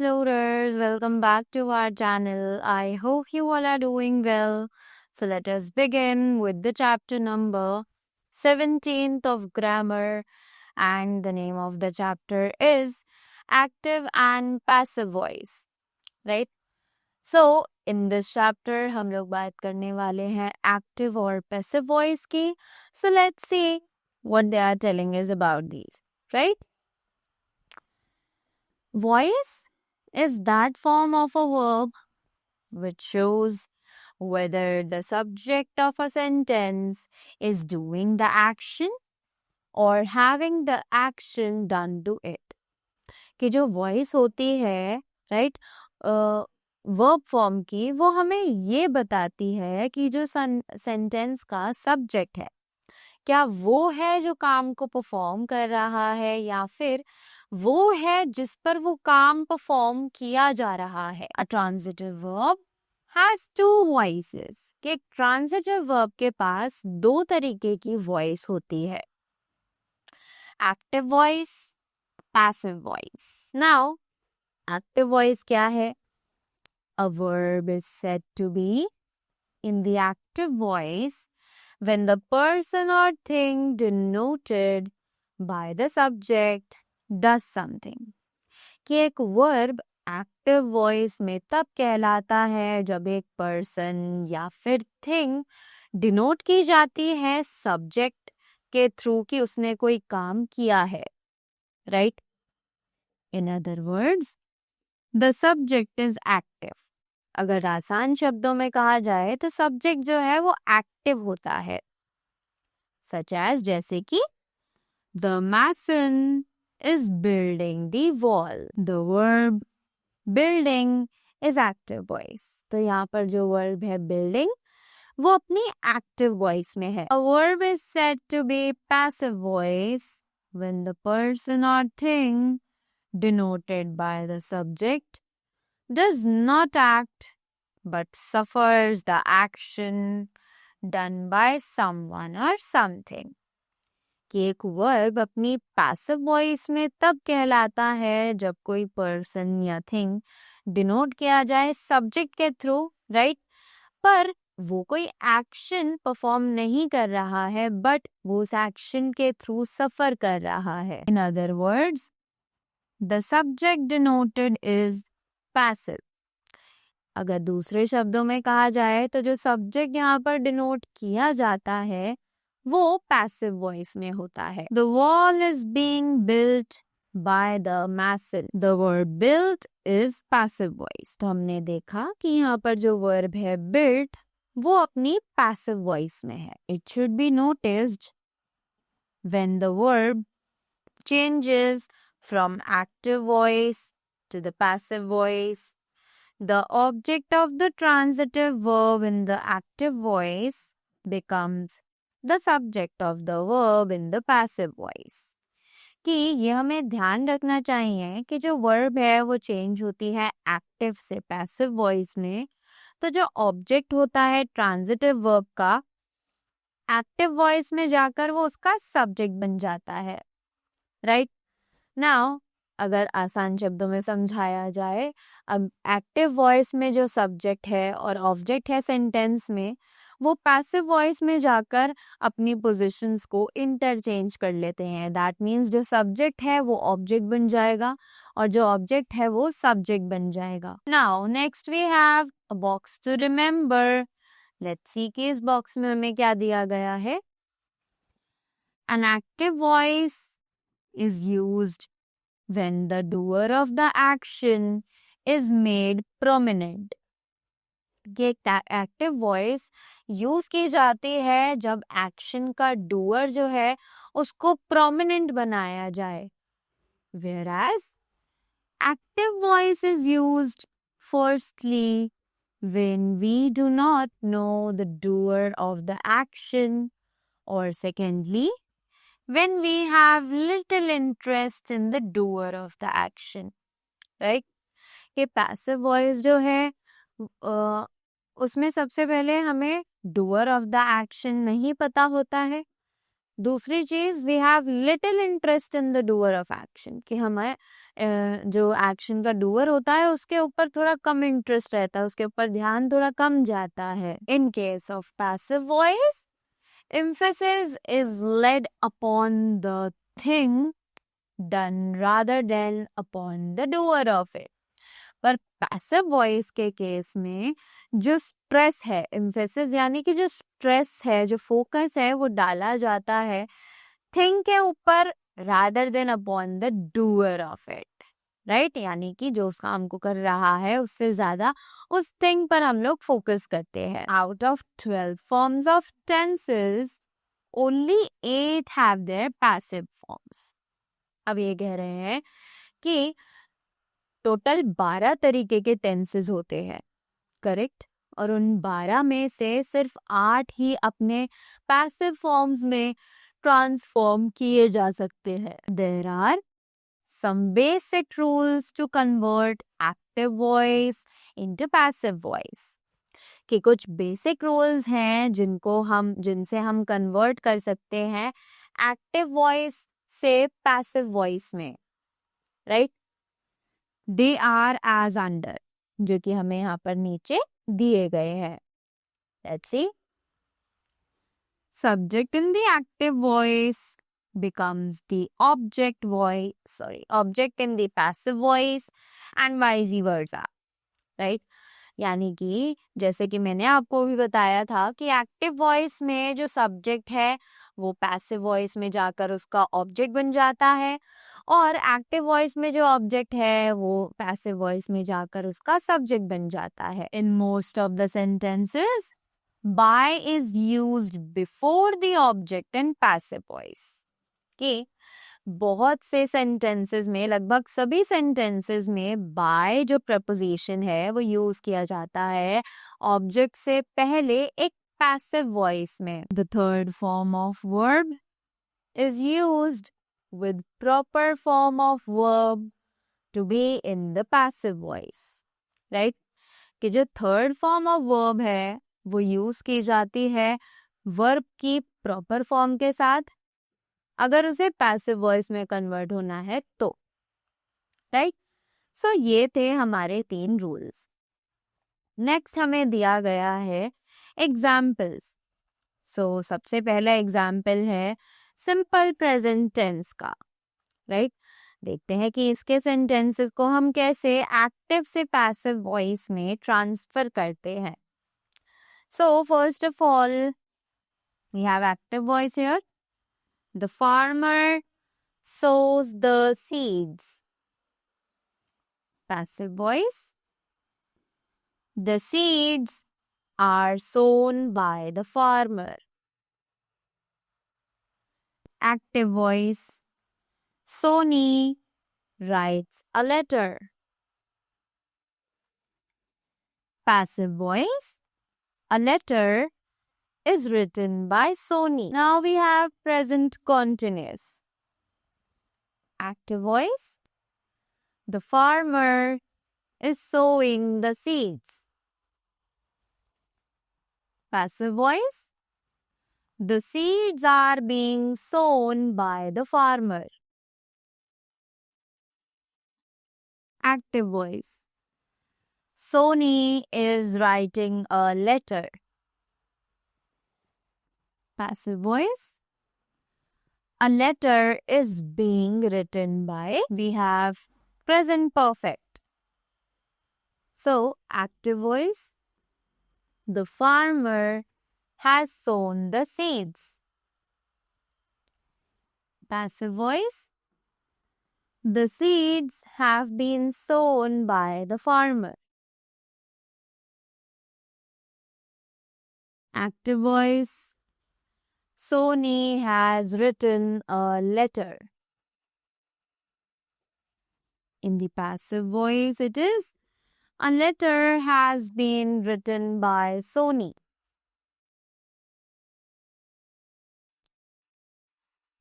explorers, welcome back to our channel. I hope you all are doing well. So let us begin with the chapter number 17th of grammar, and the name of the chapter is active and passive voice, right? So in this chapter हम लोग बात करने वाले हैं active और passive voice की. So let's see what they are telling us about these, right? Voice is that form of a verb which shows whether the subject of a sentence is doing the action or having the action done to it. कि जो voice होती है, right, verb form की, वो हमें ये बताती है कि जो sentence का subject है, क्या वो है जो काम को परफॉर्म कर रहा है या फिर वो है जिस पर वो काम परफॉर्म किया जा रहा है. A transitive verb has two voices. कि एक ट्रांजिटिव वर्ब के पास दो तरीके की वॉइस होती है, active voice, passive voice. Now active voice क्या है? A verb is said to be in the active voice when the person or thing denoted by the subject does something. कि एक वर्ब एक्टिव वॉइस में तब कहलाता है जब एक पर्सन या फिर थिंग डिनोट की जाती है सब्जेक्ट के थ्रू कि उसने कोई काम किया है, right? In other words the subject is active. अगर आसान शब्दों में कहा जाए तो सब्जेक्ट जो है वो एक्टिव होता है, such as जैसे कि the mason is building the wall. The verb building is active voice. तो यहाँ पर जो verb है building वो अपनी active voice में है. A verb is said to be passive voice when the person or thing denoted by the subject does not act but suffers the action done by someone or something. कि एक verb अपनी passive voice में तब कहलाता है जब कोई person या थिंग डिनोट किया जाए सब्जेक्ट के थ्रू, राइट, पर वो कोई एक्शन परफॉर्म नहीं कर रहा है बट वो उस एक्शन के थ्रू सफर कर रहा है. In other words the subject denoted is passive. अगर दूसरे शब्दों में कहा जाए तो जो सब्जेक्ट यहाँ पर डिनोट किया जाता है वो पैसिव वॉइस में होता है. The wall is being built by the mason. The verb built is passive voice. तो हमने देखा कि यहाँ पर जो वर्ब है बिल्ट वो अपनी पैसिव वॉइस में है. It should be noticed when the verb changes from active voice to the passive voice. The object of the transitive verb in the active voice becomes the subject of the verb in the passive voice. कि ये हमें ध्यान रखना चाहिए कि जो verb है वो चेंज होती है एक्टिव से पैसिव वॉइस में, तो जो ऑब्जेक्ट होता है ट्रांजिटिव वर्ब का एक्टिव वॉइस में जाकर वो उसका सब्जेक्ट बन जाता है, राइट? नाउ अगर आसान शब्दों में समझाया जाए, अब एक्टिव वॉइस में जो सब्जेक्ट है और ऑब्जेक्ट है सेंटेंस में, वो पैसिव वॉइस में जाकर अपनी पोजीशंस को इंटरचेंज कर लेते हैं. दैट मीन्स जो सब्जेक्ट है वो ऑब्जेक्ट बन जाएगा और जो ऑब्जेक्ट है वो सब्जेक्ट बन जाएगा. Now next we have a box to remember. Let's see कि इस बॉक्स में हमें क्या दिया गया है. An active voice is used when the doer of the action is made prominent. कि एक एक्टिव वॉइस यूज की जाती है जब एक्शन का डूअर जो है उसको प्रोमिनेंट बनाया जाए. whereas active voice is used firstly when we do not know the doer of the action, or secondly when we have little interest in the doer of the action, right? कि passive voice जो है उसमें सबसे पहले हमें doer of the action नहीं पता होता है, दूसरी चीज, we have little interest in the doer of action, कि हमें जो एक्शन का डूअर होता है उसके ऊपर थोड़ा कम इंटरेस्ट रहता है, उसके ऊपर ध्यान थोड़ा कम जाता है. In case of passive voice, emphasis is laid upon the thing done rather than upon the doer of it. पर पैसिव वॉइस के केस में जो स्ट्रेस है, एम्फेसिस यानी कि जो स्ट्रेस है, जो फोकस है, वो डाला जाता है थिंग के ऊपर rather than upon the doer of it. Right, यानी कि जो उस काम को कर रहा है उससे ज्यादा उस थिंग पर हम लोग फोकस करते हैं. Out of 12 forms of tenses, only 8 have their passive forms. अब ये कह रहे हैं कि टोटल 12 तरीके के टेंसेस होते हैं, करेक्ट, और उन 12 में से सिर्फ 8 ही अपने पैसिव फॉर्म्स में ट्रांसफॉर्म किए जा सकते हैं. There are some basic rules to convert active voice into passive voice. कि कुछ बेसिक रूल्स हैं जिनसे हम कन्वर्ट कर सकते हैं एक्टिव वॉइस से पैसिव वॉइस में. Right, they are as under, जो कि हमें यहाँ पर नीचे दिए गए हैं. Let's see. Subject in the active voice becomes the object in the passive voice and vice versa. Right? यानी कि जैसे कि मैंने आपको भी बताया था कि एक्टिव वॉइस में जो सब्जेक्ट है वो पैसिव वॉइस में जाकर उसका ऑब्जेक्ट बन जाता है, और एक्टिव वॉइस में जो ऑब्जेक्ट है वो पैसिव वॉइस में जाकर उसका सब्जेक्ट बन जाता है. In most of the sentences, by is used before the object in passive voice. कि बहुत से सेंटेंसेस में, लगभग सभी सेंटेंसेस में by जो प्रपोजिशन है वो यूज किया जाता है ऑब्जेक्ट से पहले एक पैसिव वॉइस में. The third form of verb is used with proper form of verb to be in the passive voice. Right? कि जो थर्ड फॉर्म ऑफ वर्ब है वो यूज की जाती है वर्ब की प्रॉपर फॉर्म के साथ, अगर उसे पैसिव वॉइस में कन्वर्ट होना है तो. राइट, सो ये थे हमारे 3 रूल्स. नेक्स्ट हमें दिया गया है एग्जाम्पल्स. सो सबसे पहला एग्जाम्पल है सिंपल प्रेजेंट टेंस का. राइट, देखते हैं कि इसके सेंटेंसेस को हम कैसे एक्टिव से पैसिव वॉइस में ट्रांसफर करते हैं. So first of all, we have active voice here. The farmer sows the seeds. Passive voice. The seeds are sown by the farmer. Active voice. Sony writes a letter. Passive voice. A letter is written by Sony. Now we have present continuous. Active voice. The farmer is sowing the seeds. Passive voice. The seeds are being sown by the farmer. Active voice. Sony is writing a letter. Passive voice. A letter is being written by, we have present perfect. So, active voice. The farmer has sown the seeds. Passive voice. The seeds have been sown by the farmer. Active voice. Sony has written a letter. In the passive voice, it is a letter has been written by Sony.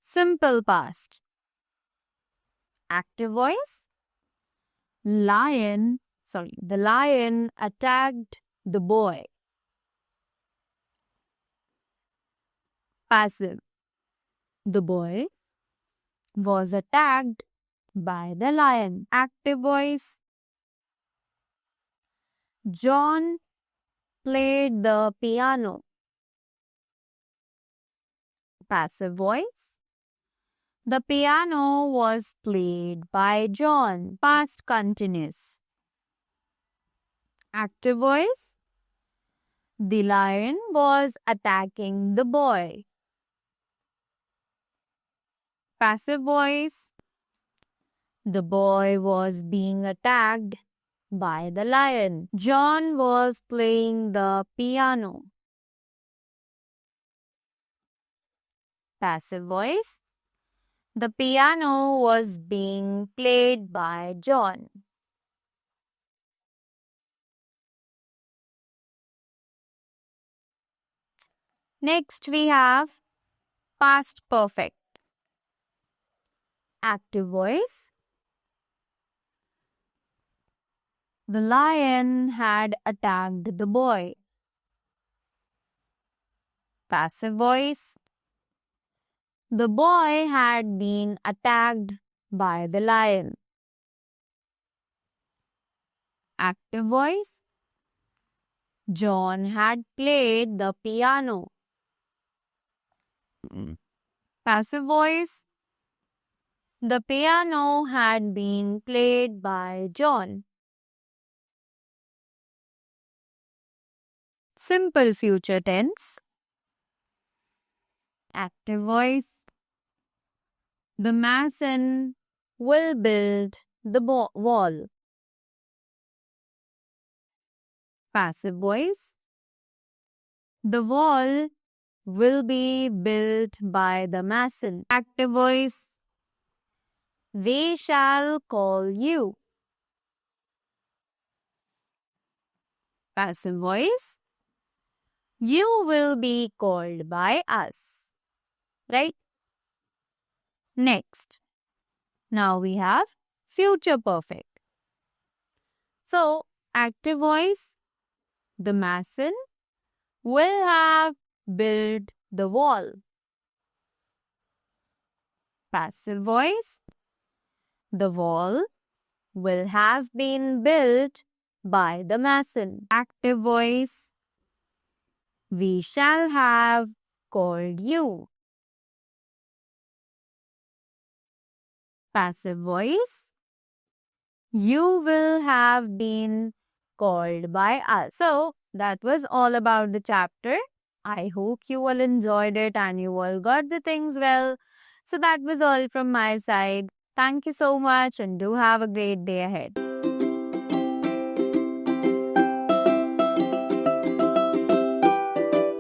Simple past. Active voice. The lion attacked the boy. Passive. The boy was attacked by the lion. Active voice. John played the piano. Passive voice. The piano was played by John. Past continuous. Active voice. The lion was attacking the boy. Passive voice. The boy was being attacked by the lion. John was playing the piano. Passive voice. The piano was being played by John. Next we have past perfect. Active voice. The lion had attacked the boy. Passive voice. The boy had been attacked by the lion. Active voice. John had played the piano. Passive voice. The piano had been played by John. Simple future tense. Active voice. The mason will build the wall. Passive voice. The wall will be built by the mason. Active voice. We shall call you. Passive voice. You will be called by us. Right? Next. Now we have future perfect. So, active voice. The mason will have built the wall. Passive voice. The wall will have been built by the mason. Active voice. We shall have called you. Passive voice. You will have been called by us. So, that was all about the chapter. I hope you all enjoyed it and you all got the things well. So, that was all from my side. Thank you so much and do have a great day ahead.